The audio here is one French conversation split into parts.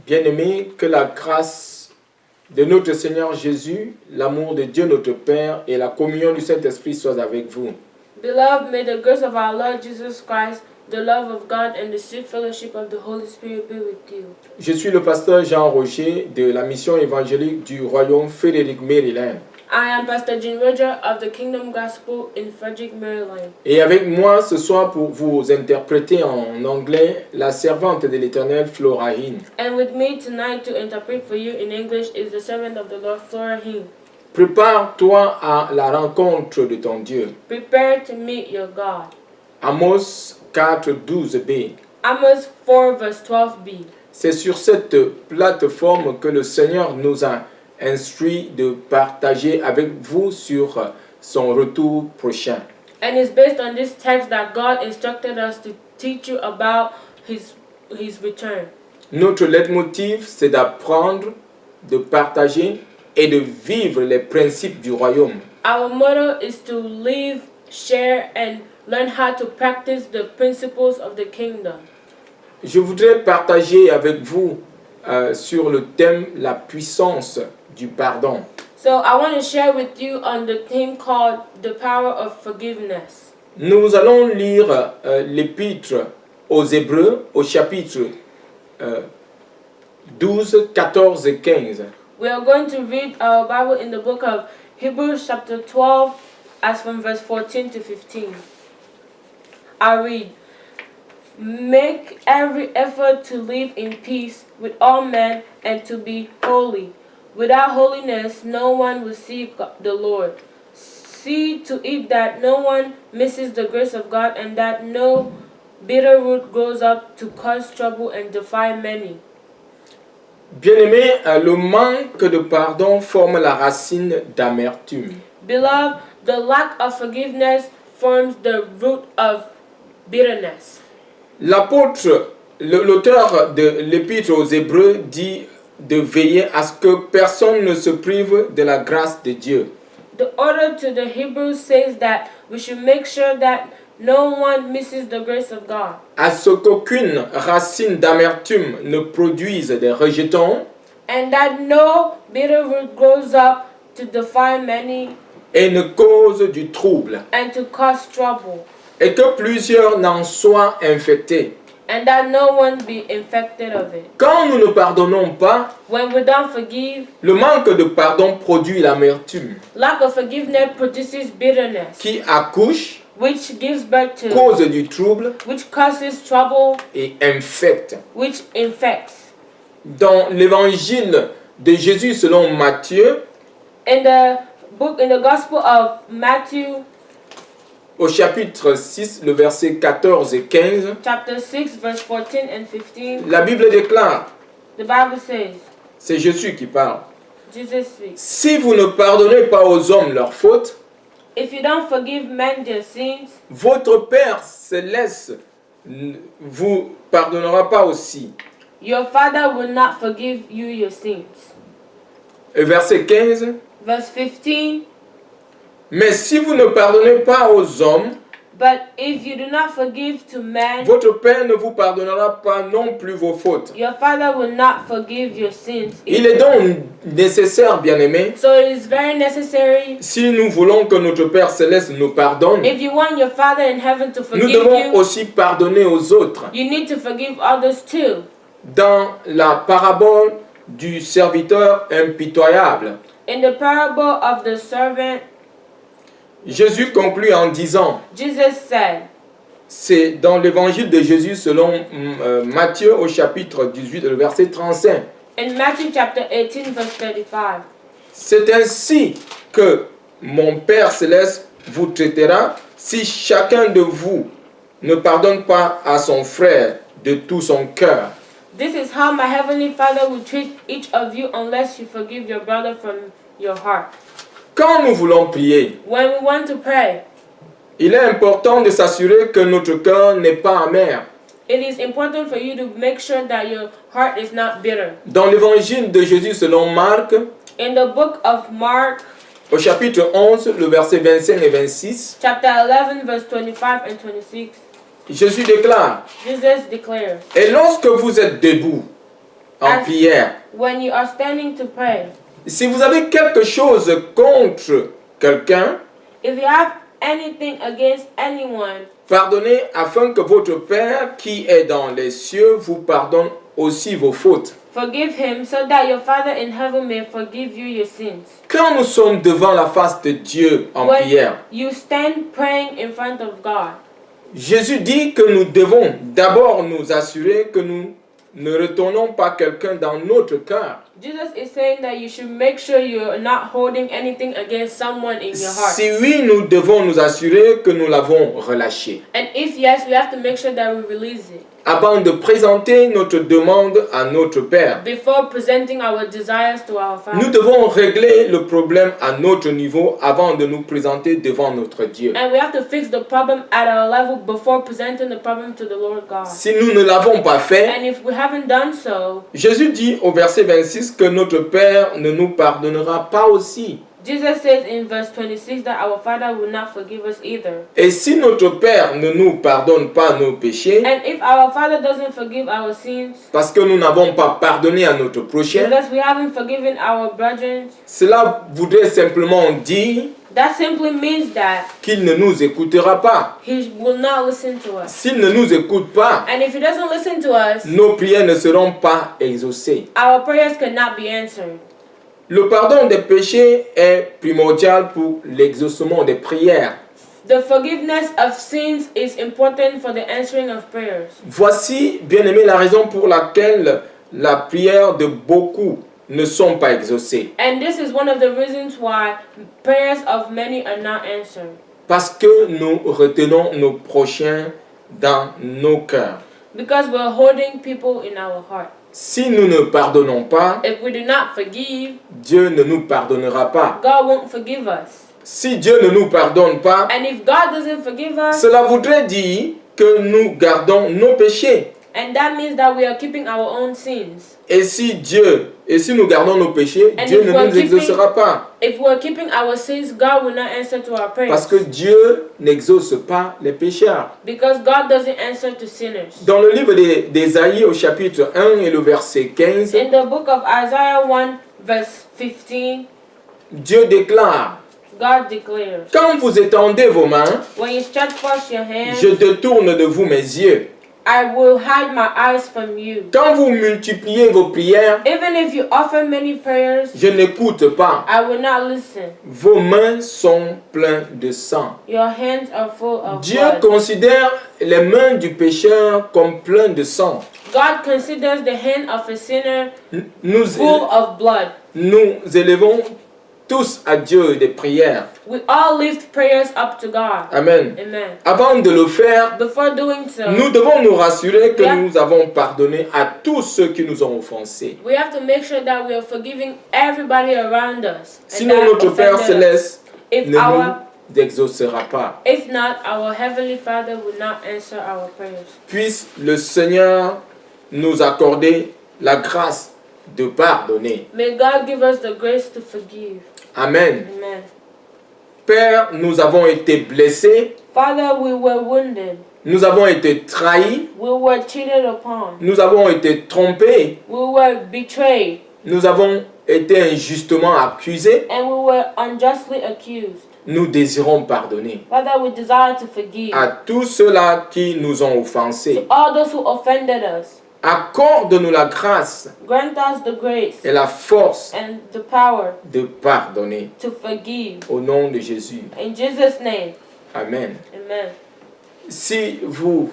Bien-aimés, que la grâce de notre Seigneur Jésus, l'amour de Dieu notre Père et la communion du Saint-Esprit soient avec vous. Beloved, may the grace of our Lord Jesus Christ, the love of God, and the sweet fellowship of the Holy Spirit be with you. Je suis le pasteur Jean Roger de la mission évangélique du Royaume Frédéric Maryland. I am Pastor Jean Roger of the Kingdom Gospel in Frederick, Maryland. Et avec moi ce soir pour vous interpréter en anglais la servante de l'Éternel Flora Hinn. And with me tonight to interpret for you in English is the servant of the Lord, Flora Hinn. Prépare-toi à la rencontre de ton Dieu. Prepare to meet your God. Amos 4:12b. Amos 4 verse 12b. C'est sur cette plateforme que le Seigneur nous a instruit de partager avec vous sur son retour prochain. And it's based on this text that God instructed us to teach you about his return. Notre leitmotiv, c'est d'apprendre, de partager et de vivre les principes du royaume. Our motto is to live, share, and learn how to practice the principles of the kingdom. Je voudrais partager avec vous sur le thème la puissance du pardon. So I want to share with you on the theme called the power of forgiveness. Nous allons lire l'épître aux Hébreux au chapitre 12, 14 et 15. We are going to read our Bible in the book of Hebrews chapter 12 as from verse 14 to 15. I read, "Make every effort to live in peace with all men and to be holy. Without holiness, no one will see the Lord. See to it that no one misses the grace of God and that no bitter root grows up to cause trouble and defile many." Bien-aimés, le manque de pardon forme la racine d'amertume. Beloved, the lack of forgiveness forms the root of bitterness. L'apôtre, l'auteur de l'épître aux Hébreux dit de veiller à ce que personne ne se prive de la grâce de Dieu. The order to the Hebrews says that we should make sure that no one misses the grace of God. À ce qu'aucune racine d'amertume ne produise des rejetons And that no bitter root grows up to defile many et ne cause du trouble, and to cause trouble. et que plusieurs n'en soient infectés. And that no one be infected of it. Quand nous ne pardonnons pas, When we don't forgive, le manque de pardon produit l'amertume, lack of forgiveness produces bitterness, qui accouche, which gives birth to, cause du trouble which causes trouble, et infecte. which infects. Dans l'évangile de Jésus selon Matthieu, In the Gospel of Matthew, au chapitre 6, le verset 14 et 15, chapter 6, verse 14 and 15, la Bible déclare, the Bible says, c'est Jésus qui parle, Jesus speaks, si vous ne pardonnez pas aux hommes leurs fautes, "If you don't forgive men their sins, votre Père céleste vous pardonnera pas aussi. your Father will not forgive you your sins." Et verset 15, Verse 15, mais si vous ne pardonnez pas aux hommes, "But if you do not forgive to men, votre Père ne vous pardonnera pas non plus vos fautes. your Father will not forgive your sins." Il est donc nécessaire, bien-aimés, So it is very necessary, si nous voulons que notre Père céleste nous pardonne, if you want your Father in heaven to nous forgive devons you, aussi pardonner aux autres. you need to forgive others too. Dans la parabole du serviteur impitoyable, In the parable of the servant, Jésus conclut en disant, Jesus said, c'est dans l'évangile de Jésus selon Matthieu au chapitre 18, le verset 35. in Matthew chapter 18, verse 35, C'est ainsi que mon Père céleste vous traitera si chacun de vous ne pardonne pas à son frère de tout son cœur. "This is how my heavenly Father will treat each of you unless you forgive your brother from your heart." Quand nous voulons prier, When we want to pray, il est important de s'assurer que notre cœur n'est pas amer. it is important for you to make sure that your heart is not bitter. Dans l'évangile de Jésus selon Marc, In the book of Mark, au chapitre 11, le verset 25 et 26, chapter 11, verse 25 and 26, Jésus déclare, Jesus declares, et lorsque vous êtes debout, en prière. when you are standing to pray, Si vous avez quelque chose contre quelqu'un, if you have anything against anyone, pardonnez afin que votre Père qui est dans les cieux vous pardonne aussi vos fautes. forgive him so that your Father in heaven may forgive you your sins. Quand nous sommes devant la face de Dieu en When prière, you stand praying in front of God, Jésus dit que nous devons d'abord nous assurer que nous ne retournons pas quelqu'un dans notre cœur. Jesus is saying that you should make sure you're not holding anything against someone in your heart. Si oui, nous devons nous assurer que nous l'avons relâché. And if yes, we have to make sure that we release it Avant de présenter notre demande à notre Père, before presenting our desires to our nous Father. devons régler le problème à notre niveau avant de nous présenter devant notre Dieu. And we have to fix the problem at our level before presenting the problem to the Lord God. Si nous ne l'avons pas fait, And if we haven't done so, Jésus dit au verset 26 que notre Père ne nous pardonnera pas aussi. Jesus says in verse 26 that our Father will not forgive us either. Et si notre Père ne nous pardonne pas nos péchés, And if our Father doesn't forgive our sins, parce que nous n'avons pas pardonné à notre prochain, because we haven't forgiven our brethren, cela voudrait simplement dire that simply means that qu'il ne nous écoutera pas. He will not listen to us. S'il ne nous écoute pas, And if He doesn't listen to us, nos prières ne seront pas exaucées. our prayers cannot be answered. Le pardon des péchés est primordial pour l'exaucement des prières. The forgiveness of sins is important for the answering of prayers. Voici, bien-aimés, la raison pour laquelle la prière de beaucoup ne sont pas exaucées. And this is one of the reasons why prayers of many are not answered. Parce que nous retenons nos prochains dans nos cœurs. Because we're holding people in our heart. Si nous ne pardonnons pas, If we do not forgive, Dieu ne nous pardonnera pas. God won't forgive us. Si Dieu ne nous pardonne pas, And if God doesn't forgive us, cela voudrait dire que nous gardons nos péchés. and that means that we are keeping our own sins. Et si nous gardons nos péchés, And Dieu if ne we're nous exaucera pas. If we're keeping our sins, God will not answer to our prayers. Parce que Dieu n'exauce pas les pécheurs. Because God doesn't answer to sinners. Dans le livre d'Ésaïe au chapitre 1 et le verset 15, In the book of Isaiah 1 verse 15, Dieu déclare: God declares, quand vous étendez vos mains, when you stretch forth your hands, je détourne de vous mes yeux. I will hide my eyes from you. Quand vous multipliez vos prières, Even if you offer many prayers, je n'écoute pas. I will not listen. Vos mains sont pleines de sang. Your hands are full of Dieu blood. considère les mains du pécheur comme pleines de sang. God considers the hand of a sinner Nous, full of blood. nous élevons tous à Dieu des prières. We all lift prayers up to God. Amen. Amen. Avant de le faire, Before doing so, nous devons nous rassurer que Yeah. nous avons pardonné à tous ceux qui nous ont offensés. we have to make sure that we are forgiving everybody around us. and Sinon, that notre Père offended us. céleste If ne our nous exaucera pas. If not, our Heavenly Father will not answer our prayers. Puisse le Seigneur nous accorder la grâce de pardonner. May God give us the grace to forgive. Amen. Amen. Père, nous avons été blessés, Father, we were wounded. nous avons été trahis, We were cheated upon. nous avons été trompés, We were betrayed. nous avons été injustement accusés. And we were unjustly accused. Nous désirons pardonner Father, we desire to forgive. à tous ceux-là qui nous ont offensés. To all those who offended us, Accorde-nous la grâce grant us the grace et la force and the power de pardonner. to forgive. Au nom de Jésus. In Jesus' name, Amen. amen. Si vous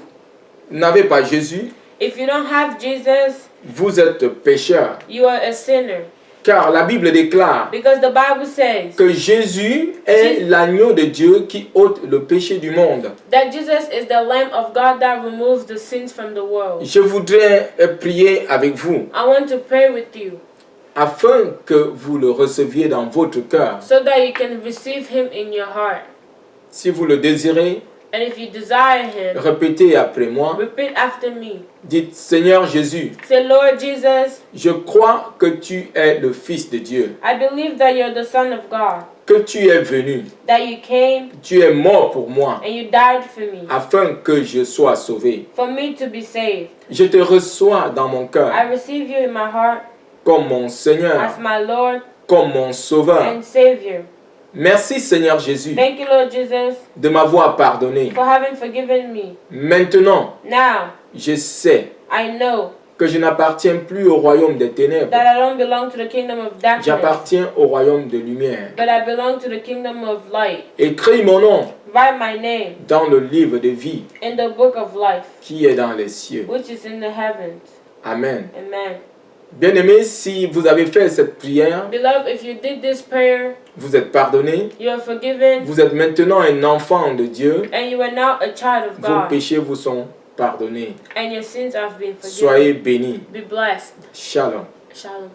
n'avez pas Jésus, If you don't have Jesus, vous êtes pécheur. you are a sinner. Car la Bible déclare Because the Bible says que Jésus est l'agneau de Dieu qui ôte le péché du monde. that Jesus is the Lamb of God that removes the sins from the world. Je voudrais prier avec vous I want to pray with you afin que vous le receviez dans votre cœur. so that you can receive Him in your heart. Si vous le désirez, And if you desire Him, répétez après moi. repeat after me. Dites: Seigneur Jésus, Say, Lord Jesus, je crois que tu es le Fils de Dieu. I believe that you're the Son of God. que tu es venu, that you came tu es mort pour moi, and you died for me, afin que je sois sauvé. for me to be saved. Je te reçois dans mon cœur I receive you in my heart comme mon Seigneur, as my Lord comme mon Sauveur. and Savior. Merci Seigneur Jésus Thank you, Lord Jesus, de m'avoir pardonné. for having forgiven me. Maintenant, Now, je sais I know que je n'appartiens plus au royaume des ténèbres. that I don't belong to the kingdom of darkness, J'appartiens au royaume de lumière. but I belong to the kingdom of light. Écris mon nom Write my name dans le livre de vie in the book of life, qui est dans les cieux. which is in the heavens. Amen. Amen. Bien-aimés, si vous avez fait cette prière, Beloved, if you did this prayer, vous êtes pardonnés. you are forgiven, Vous êtes maintenant un enfant de Dieu. and you are now a child of Vos God, péchés vous sont pardonnés. and your sins have been forgiven. Soyez bénis. Be blessed. Shalom. Shalom.